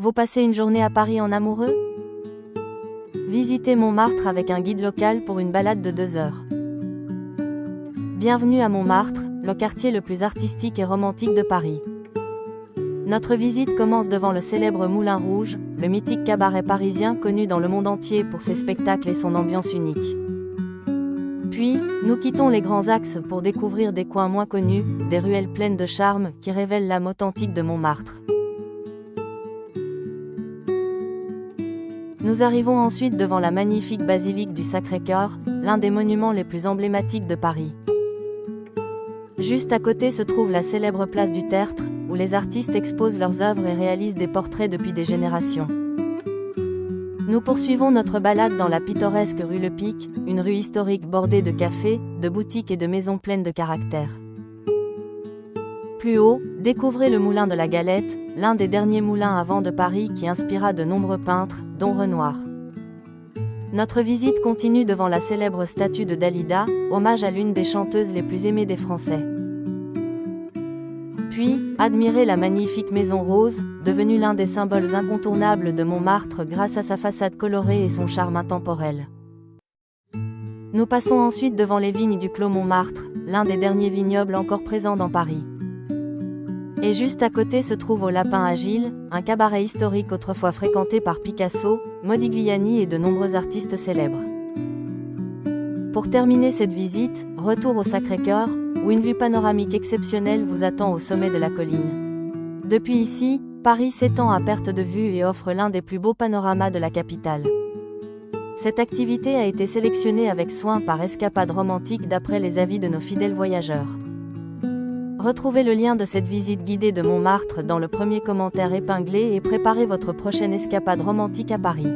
Vous passez une journée à Paris en amoureux? Visitez Montmartre avec un guide local pour une balade de 2 heures. Bienvenue à Montmartre, le quartier le plus artistique et romantique de Paris. Notre visite commence devant le célèbre Moulin Rouge, le mythique cabaret parisien connu dans le monde entier pour ses spectacles et son ambiance unique. Puis, nous quittons les grands axes pour découvrir des coins moins connus, des ruelles pleines de charme qui révèlent l'âme authentique de Montmartre. Nous arrivons ensuite devant la magnifique basilique du Sacré-Cœur, l'un des monuments les plus emblématiques de Paris. Juste à côté se trouve la célèbre place du Tertre, où les artistes exposent leurs œuvres et réalisent des portraits depuis des générations. Nous poursuivons notre balade dans la pittoresque rue Le Pic, une rue historique bordée de cafés, de boutiques et de maisons pleines de caractère. Plus haut, découvrez le moulin de la Galette, l'un des derniers moulins à vent de Paris qui inspira de nombreux peintres, dont Renoir. Notre visite continue devant la célèbre statue de Dalida, hommage à l'une des chanteuses les plus aimées des Français. Puis, admirez la magnifique Maison Rose, devenue l'un des symboles incontournables de Montmartre grâce à sa façade colorée et son charme intemporel. Nous passons ensuite devant les vignes du Clos Montmartre, l'un des derniers vignobles encore présents dans Paris. Et juste à côté se trouve au Lapin Agile, un cabaret historique autrefois fréquenté par Picasso, Modigliani et de nombreux artistes célèbres. Pour terminer cette visite, retour au Sacré-Cœur, où une vue panoramique exceptionnelle vous attend au sommet de la colline. Depuis ici, Paris s'étend à perte de vue et offre l'un des plus beaux panoramas de la capitale. Cette activité a été sélectionnée avec soin par Escapade Romantique d'après les avis de nos fidèles voyageurs. Retrouvez le lien de cette visite guidée de Montmartre dans le premier commentaire épinglé et préparez votre prochaine escapade romantique à Paris.